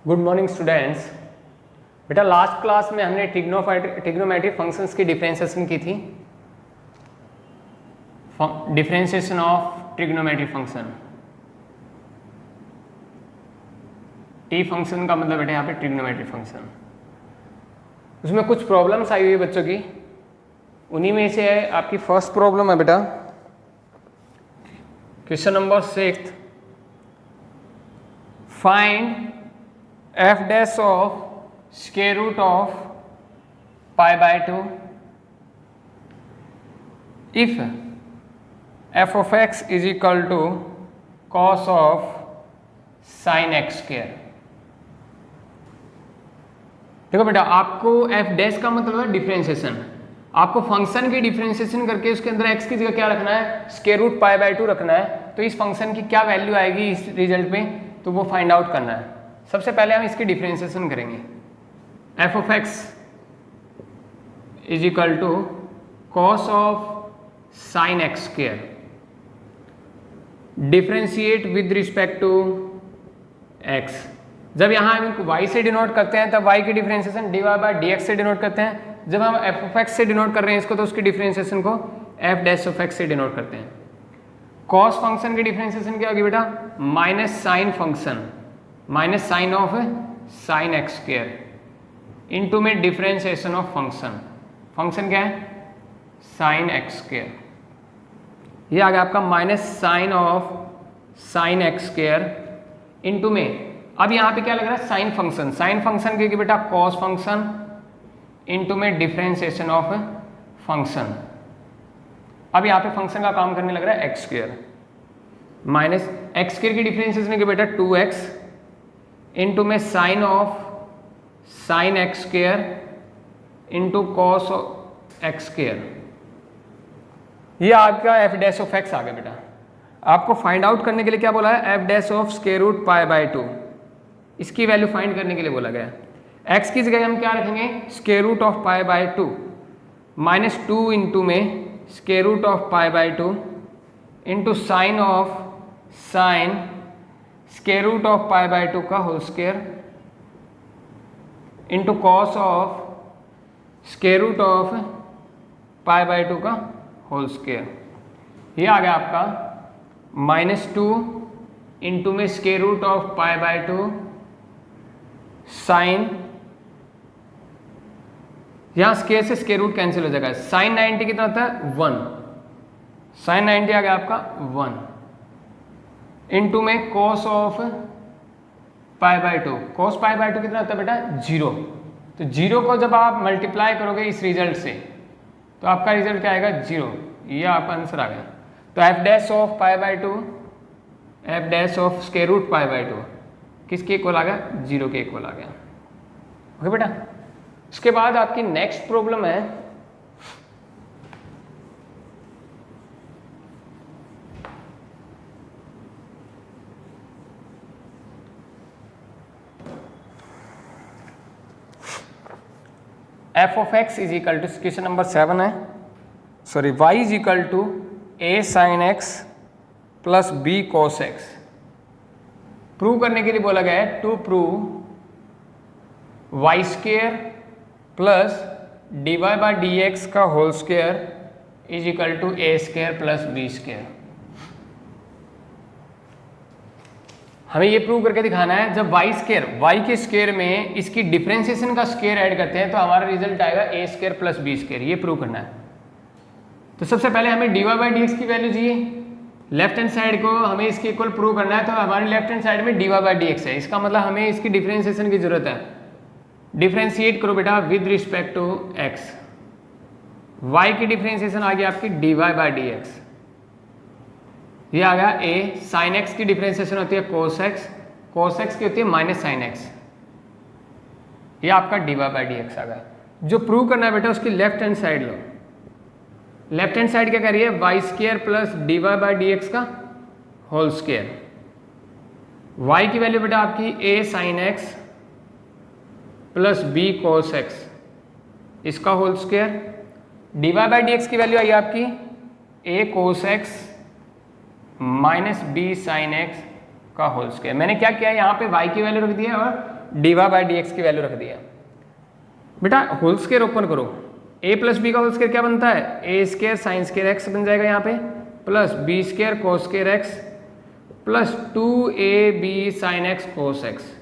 Good morning students. बेटा last class में हमने ट्रिग्नोमेट्रिक फंक्शंस की डिफरेंशिएशन की थी। Differentiation of trigonometric function, T function का मतलब बेटा यहाँ पे ट्रिग्नोमेट्रिक फंक्शन। उसमें कुछ प्रॉब्लम्स आई हुई है बच्चों की, उन्हीं में से है आपकी फर्स्ट प्रॉब्लम है बेटा question number 6, find f dash of square root of pi by 2 if f of x is equal to cos of sin x square। देखो बेटा, आपको f डैश का मतलब है डिफरेंशिएशन। आपको फंक्शन की डिफरेंशिएशन करके उसके अंदर x की जगह क्या रखना है, स्क्वायर रूट पाई बाय 2 रखना है। तो इस फंक्शन की क्या वैल्यू आएगी इस रिजल्ट पे, तो वो फाइंड आउट करना है। सबसे पहले हम इसकी डिफरेंशिएशन करेंगे। f of x is equal to cos of sine x square, differentiate with respect to x। जब यहाँ हम y से डिनोट करते हैं तब y की डिफरेंशिएशन dy बाय dx से डिनोट करते हैं। जब हम f of x से डिनोट कर रहे हैं इसको, तो उसकी डिफरेंशिएशन को f डैश ऑफ x से डिनोट करते हैं। कॉस फंक्शन की डिफरेंशिएशन क्या होगी बेटा, minus sine function, minus sine of sine x square into में डिफरेंशिएशन ऑफ फंक्शन। फंक्शन क्या है, साइन एक्स स्क्वायर। ये आ गया आपका minus sine of sine x square into में, अब यहाँ पे क्या लग रहा है, साइन फंक्शन। साइन फंक्शन की बेटा कॉस फंक्शन इंटू में डिफरेंशिएशन ऑफ फंक्शन। अब यहाँ पे फंक्शन का काम करने लग रहा है x square, minus x square की डिफरेंशिएशन की बेटा 2x इंटू में sine of sine x square into cos x square. ये आपका एफ डैश ऑफ एक्स आ गया बेटा। आपको फाइंड आउट करने के लिए क्या बोला है, f dash of square root pi by 2, इसकी वैल्यू फाइंड करने के लिए बोला गया। एक्स की जगह हम क्या रखेंगे, square root of pi by 2 minus 2 into में square root of pi by 2 into sine of sine square root of pi by 2 का whole square into cos of square root of pi by 2 का whole square. ये आ गया आपका minus 2 into में square root of pi by 2 sine, यहां square से square root cancel हो जाएगा। साइन 90 कितना होता है 1, साइन 90 आ गया आपका 1 इंटू में cos of pi by 2। Cos pi by 2 कितना होता है बेटा 0। तो 0 को जब आप मल्टीप्लाई करोगे इस रिजल्ट से तो आपका रिजल्ट क्या आएगा 0। ये आपका आंसर आ गया। तो f dash of pi by 2, f dash of square root pi by 2 किसके इक्वल आ गया, 0 के इक्वल आ गया। ओके बेटा, उसके बाद आपकी नेक्स्ट प्रॉब्लम है f of x is equal to, question number 7 है, sorry y is equal to a sine x plus b cos x। Prove करने के लिए बोला गया है to prove y square plus dy by dx का whole square is equal to a square plus b square. हमें ये prove करके दिखाना है, जब y स्क्वायर, y के स्क्वायर में इसकी डिफरेंशिएशन का स्क्वायर ऐड करते हैं तो हमारा रिजल्ट आएगा a square plus b square. ये प्रूव करना है। तो सबसे पहले हमें dy बाई dx की वैल्यू चाहिए। लेफ्ट हैंड साइड को हमें इसके इक्वल प्रूव करना है, तो हमारी लेफ्ट हैंड साइड में dy बाई dx है। इसका मतलब हमें इसकी डिफरेंशिएशन की जरूरत है। डिफरेंशिएट करो बेटा with respect to x। y की डिफरेंशिएशन आ गई आपकी dy बाई dx। ये आ गया a, साइन x की डिफरेंशिएशन होती है cos x, cos x की होती है माइनस साइन x। ये आपका dy बाई dx आ गया। जो प्रूव करना है बेटा उसकी लेफ्ट हैंड साइड लो। लेफ्ट हैंड साइड क्या कर रही है, y square plus dy by dx का होल स्क्वायर। y की वैल्यू बेटा आपकी a sine x plus b cos x, इसका whole square. dy by dx की वैल्यू आई आपकी a cos x minus b sine x का होल स्क्वायर। मैंने क्या किया है, यहाँ पे y की वैल्यू रख दी है और dy बाई डी एक्स की वैल्यू रख दिया। बेटा होल स्क्वायर ओपन करो, a प्लस बी का होल स्क्वायर क्या बनता है, a square sine square x बन जाएगा यहाँ पे, plus b square cos square x plus 2ab sine x cos x.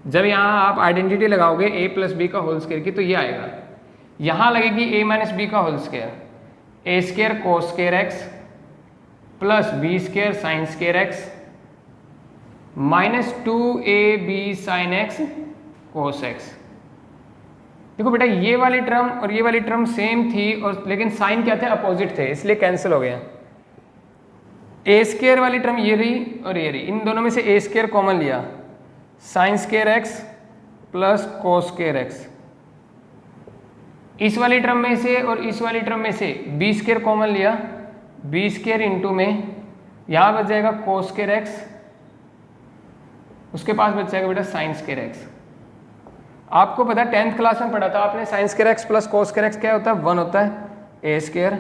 जब यहाँ आप आइडेंटिटी लगाओगे a प्लस बी का होल स्क्वायर की तो ये आएगा, यहाँ लगेगी a माइनस बी का होल स्क्वायर, ए square cos square x plus b square sine square x minus 2ab sine x cos x. देखो बेटा ये वाली टर्म और ये वाली टर्म सेम थी और लेकिन साइन क्या थे, अपोजिट थे, इसलिए कैंसिल हो गया। ए स्क्वायर वाली टर्म ये रही और ये रही, इन दोनों में से ए स्क्वायर कॉमन लिया, sign square x plus cos square x. इस वाली टर्म में से और इस वाली टर्म में से बी स्क्वायर कॉमन लिया, बी स्क्वायर इंटू में यहाँ बच जाएगा कोस स्क्वायर एक्स, उसके पास बच जाएगा बेटा साइन स्क्वायर एक्स। आपको पता है 10th क्लास में पढ़ा था आपने, sign square x plus cos square x क्या होता है, 1 होता है, ए स्क्वायर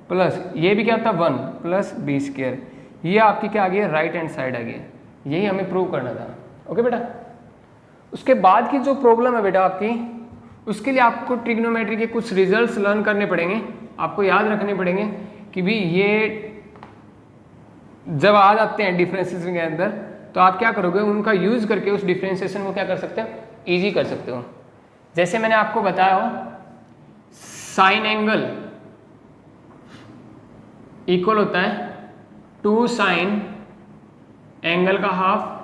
प्लस ये भी क्या होता है 1 प्लस बी स्क्वायर। ये आपकी क्या आ गई है, राइट हैंड साइड आ गई, यही हमें प्रूव करना था। ओके बेटा, उसके बाद की जो प्रॉब्लम है बेटा आपकी, उसके लिए आपको ट्रिग्नोमेट्री के कुछ रिजल्ट्स लर्न करने पड़ेंगे, आपको याद रखने पड़ेंगे कि भी ये जब आ जाते हैं डिफरेंशिएशन के अंदर तो आप क्या करोगे, उनका यूज करके उस डिफरेंशिएशन को क्या कर सकते हो, ईजी कर सकते हो। जैसे मैंने आपको बताया हो, साइन एंगल इक्वल होता है 2 साइन एंगल का हाफ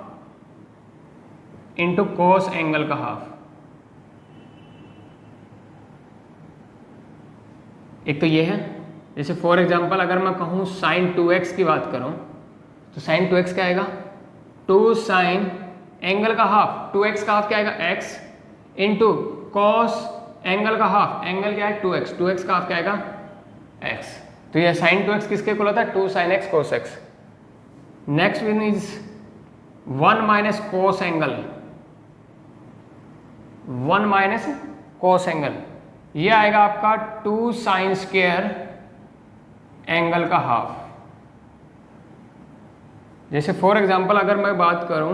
इंटू कॉस एंगल का हाफ। एक तो ये है, जैसे फॉर एग्जांपल अगर मैं कहूँ साइन 2x की बात करूँ तो साइन 2x क्या आएगा, 2 साइन एंगल का हाफ, 2x का हाफ क्या आएगा x इंटू कॉस एंगल का हाफ, एंगल क्या है 2x, 2x का हाफ क्या आएगा x। तो ये साइन 2x किसके इक्वल होता है, 2 sine x cos x। Next one is 1 minus cos angle, 1 minus cos angle, ये आएगा आपका 2 साइन स्क्वायर एंगल का हाफ। जैसे फॉर एग्जांपल अगर मैं बात करूं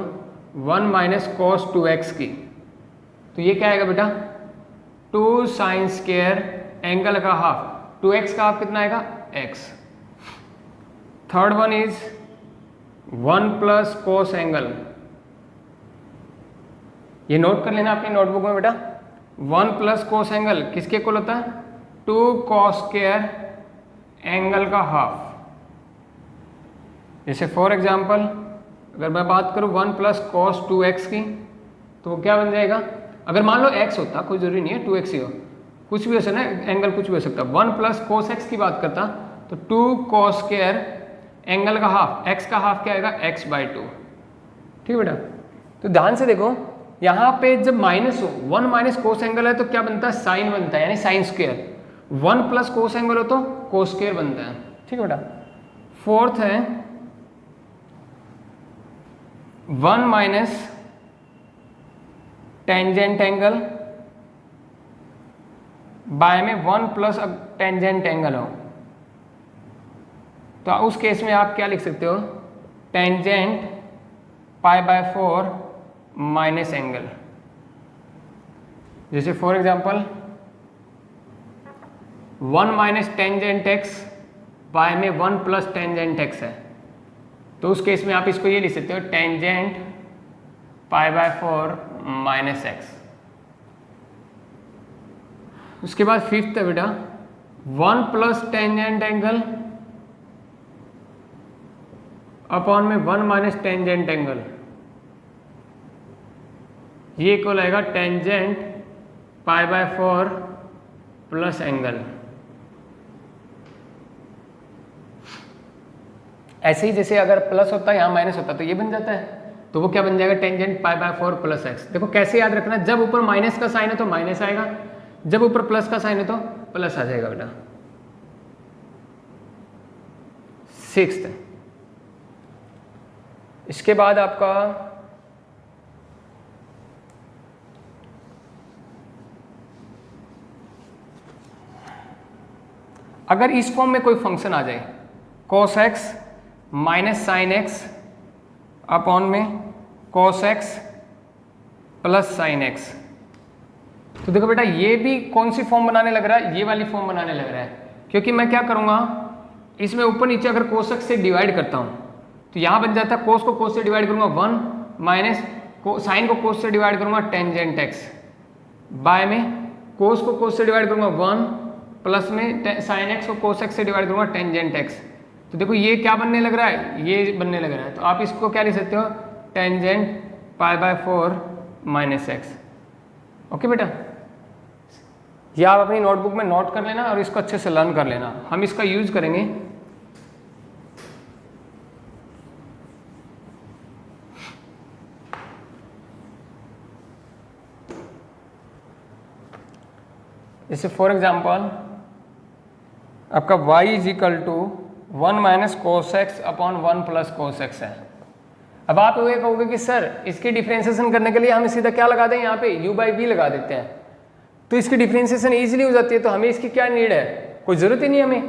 1 माइनस कोस 2x की, तो ये क्या आएगा बेटा 2 साइन स्क्वायर एंगल का हाफ, 2x का हाफ कितना आएगा x। Third one is 1 plus cos angle, ये नोट कर लेना अपनी नोटबुक में बेटा, 1 प्लस कोस एंगल किसके इक्वल होता है, 2 कॉस स्क्वायर एंगल का हाफ। जैसे फॉर एग्जांपल अगर मैं बात करूं 1 प्लस कॉस 2x की, तो क्या बन जाएगा, अगर मान लो x होता, कोई जरूरी नहीं है 2x ही हो, कुछ भी हो सकता है, एंगल कुछ भी हो सकता है। 1 प्लस कोस x की बात करता तो 2 कॉस स्क्वायर एंगल का हाफ, x का हाफ क्या आएगा x/2। ठीक है बेटा, तो ध्यान से देखो यहाँ पे जब माइनस हो, 1 माइनस कोस एंगल है तो क्या बनता है, साइन बनता है, यानी sine square. 1 plus cos angle हो तो कोस स्क्वायर बनता है। ठीक है बेटा, फोर्थ है 1 माइनस टेंजेंट एंगल, बाय में 1 प्लस टेंजेंट एंगल हो तो उस केस में आप क्या लिख सकते हो, टेंजेंट π/4 माइनस एंगल। जैसे for example 1 minus tangent x by में 1 प्लस टेंजेंट एक्स है, तो उस केस में आप इसको ये लिख सकते हो टेंजेंट π/4 माइनस एक्स। उसके बाद फिफ्थ है बेटा 1 प्लस टेंजेंट एंगल अपॉन में 1 माइनस टेंजेंट एंगल, ये इक्वल आएगा टेंजेंट π/4 प्लस एंगल। ऐसे ही जैसे अगर प्लस होता है यहाँ माइनस होता तो ये बन जाता है, तो वो क्या बन जाएगा टेंजेंट π/4 प्लस एक्स। देखो कैसे याद रखना, जब ऊपर माइनस का साइन है तो माइनस आएगा, जब ऊपर प्लस का साइन है तो प्लस आ जाएगा बेटा। सिक्स्थ, इसके बाद आपका अगर इस फॉर्म में कोई फंक्शन आ जाए cos x minus sine x upon में cos x plus sine x. तो देखो बेटा ये भी कौन सी फॉर्म बनाने लग रहा है, ये वाली फॉर्म बनाने लग रहा है, क्योंकि मैं क्या करूँगा इसमें ऊपर नीचे अगर कोसक से डिवाइड करता हूँ तो यहाँ बन जाता है कोस को कोस से डिवाइड करूँगा 1 माइनस साइन को कोस से डिवाइड करूँगा टेंजेंट एक्स, बाय में कोस को कोस से डिवाइड करूँगा 1 प्लस में साइन एक्स को कोस एक्स से डिवाइड करूँगा टेंजेंट एक्स। तो देखो ये क्या बनने लग रहा है, ये बनने लग रहा है। तो आप इसको क्या लिख सकते हो, टेंजेंट π/4 माइनस एक्स। ओके बेटा, ये आप अपनी नोटबुक में नोट कर लेना और इसको अच्छे से लर्न कर लेना। हम इसका यूज करेंगे जैसे फॉर एग्जाम्पल आपका y is equal to 1 minus cos x upon 1 plus cos x है। अब आप ये कहोगे कि सर इसकी डिफ्रेंसिएशन करने के लिए हम सीधा क्या लगा दें, यहाँ पे u/v लगा देते हैं तो इसकी डिफ्रेंसिएशन ईजिली हो जाती है, तो हमें इसकी क्या नीड है, कोई ज़रूरत ही नहीं हमें।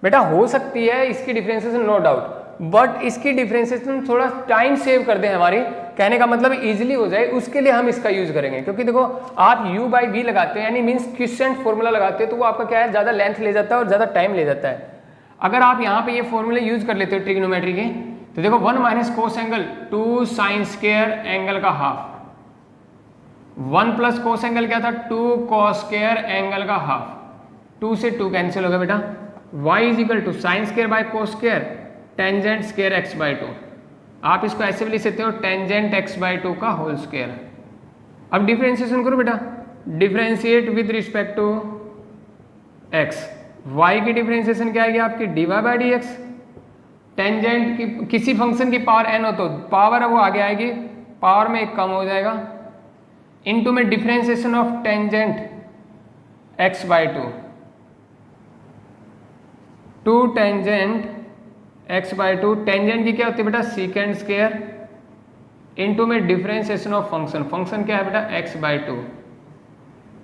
बेटा हो सकती है इसकी डिफ्रेंसिएशन नो डाउट, बट इसकी डिफ्रेंसिएशन थोड़ा टाइम सेव कर दें, हमारी कहने का मतलब ईजिली हो जाए, उसके लिए हम इसका यूज़ करेंगे। क्योंकि देखो आप u/v लगाते हैं यानी मीन्स क्विसेंट फॉर्मूला लगाते हैं तो वो आपका क्या है, ज़्यादा लेंथ ले जाता है और ज़्यादा टाइम ले जाता है। अगर आप यहाँ पे ये फॉर्मूले यूज़ कर लेते हो ट्रिग्नोमेट्री के, तो देखो 1 minus cos angle 2 sine square angle का हाफ, 1 प्लस कोस एंगल क्या था 2 कॉस स्क्वायर एंगल का हाफ, 2 से 2 कैंसिल हो गया बेटा। y is equal to sine square by cos square tangent square x/2। आप इसको ऐसे भी लिख सकते हो टेंजेंट x/2 का होल स्क्वायर। अब डिफरेंशिएशन करो बेटा, differentiate with respect to x। y की डिफरेंशिएशन क्या आएगी आपकी dy/dx। टेंजेंट की किसी फंक्शन की पावर n हो तो पावर है वो आगे आएगी, पावर में एक कम हो जाएगा, इनटू में differentiation of tangent x/2 to tangent x/2। Tangent की क्या होती है बेटा सीकेंड स्क्वायर, इनटू में डिफरेंशिएशन ऑफ फंक्शन, फंक्शन क्या है बेटा x/2।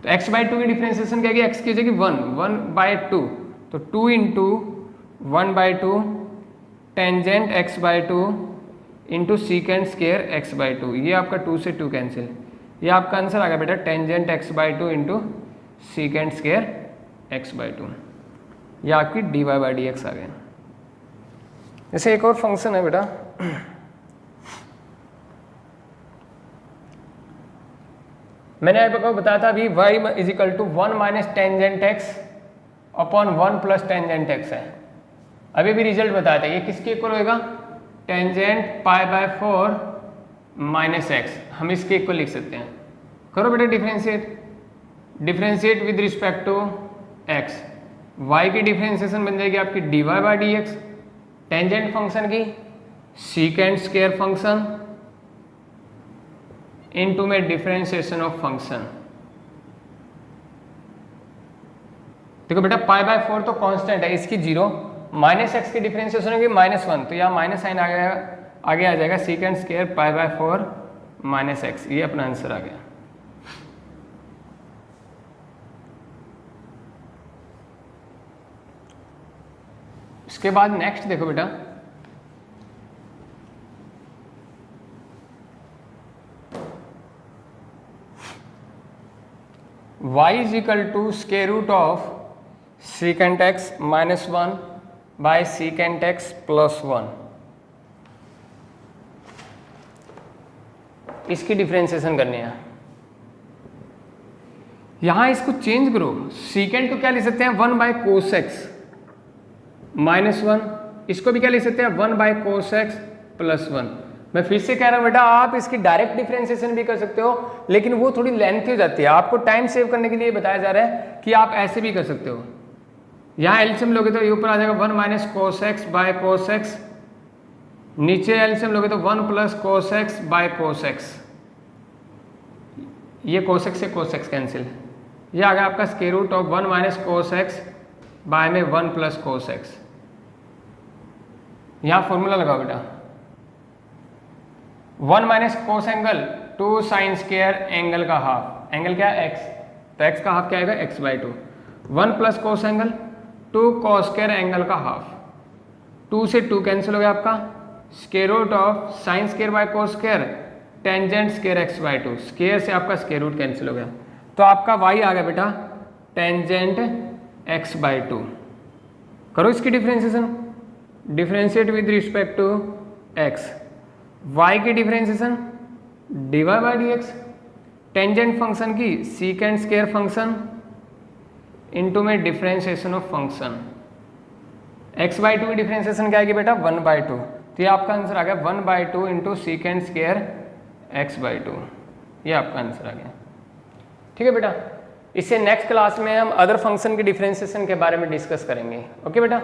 तो x/2 की डिफरेंशिएशन क्या है, x की जगह 1/2, तो 2 into 1/2 tangent x/2 into secant square x/2। ये आपका 2 से 2 कैंसिल, ये आपका आंसर आ गया बेटा tangent x/2 into secant square x/2। ये आपकी dy/dx आ गया। जैसे एक और फंक्शन है बेटा, मैंने आपको बताया था अभी y is equal to 1 minus tangent x upon 1 plus tangent x है। अभी भी रिजल्ट बताया था, ये किसके इक्वल होएगा, टेंजेंट π/4 माइनस एक्स। हम इसके इक्वल लिख सकते हैं। करो बेटा differentiate, differentiate with respect to x. y की डिफरेंशिएशन बन जाएगी आपकी dy/dx, टेंजेंट फंक्शन की सीकेंड स्क्वायर फंक्शन इनटू में डिफरेंशिएशन ऑफ फंक्शन। देखो बेटा π/4 तो कांस्टेंट है, इसकी 0, माइनस एक्स की डिफरेंशिएशन होगी -1, तो यहाँ माइनस साइन आगे आ जाएगा सीकेंड स्क्वायर π/4 माइनस एक्स। ये अपना आंसर आ गया। इसके बाद नेक्स्ट देखो बेटा, y is equal to square root of secant x -1 by secant x +1। इसकी डिफरेंशिएशन करनी है। यहां इसको चेंज करो, सीकेंट को क्या लिख सकते हैं 1 बाय कोस एक्स -1, इसको भी क्या लिख सकते हैं 1 बाय कोस एक्स +1। मैं फिर से कह रहा हूं बेटा, आप इसकी डायरेक्ट डिफरेंशिएशन भी कर सकते हो, लेकिन वो थोड़ी लेंथी हो जाती है। आपको टाइम सेव करने के लिए बताया जा रहा है कि आप ऐसे भी कर सकते हो। यहाँ एलसीएम लोगे तो ये ऊपर आ जाएगा 1 minus cos x by cos x, नीचे एलसीएम लोगे तो 1 plus cos x by cos x. ये कोस एक्स से कोस एक्स कैंसिल, ये आ गया आपका square root of 1 minus cos x by में 1 प्लस कोस एक्स। यहाँ फॉर्मूला लगाओ बेटा, 1 minus cos angle 2 sine square angle का हाफ, एंगल क्या है x, तो x का हाफ क्या आएगा x/2, 1 plus cos angle 2 cos square angle का हाफ, 2 से 2 कैंसिल हो गया आपका, square root of sine square by cos square tangent square x by two, square से आपका स्केयर रूट कैंसिल हो गया, तो आपका y आ गया बेटा टेंजेंट x बाई टू। करो इसकी differentiation, differentiate with respect to x, y की differentiation dy by d x, tangent function की सीकेंड स्केयर फंक्शन इनटू में differentiation of function, x by two की डिफ्रेंशिएशन क्या आएगी बेटा 1 बाई टू, तो ये आपका आंसर आ गया 1 by two into सीकेंड square x by to, ये आपका आंसर आ गया। ठीक है बेटा, इससे नेक्स्ट क्लास में हम अदर फंक्शन के डिफ्रेंशिएशन के बारे में डिस्कस करेंगे। ओके बेटा।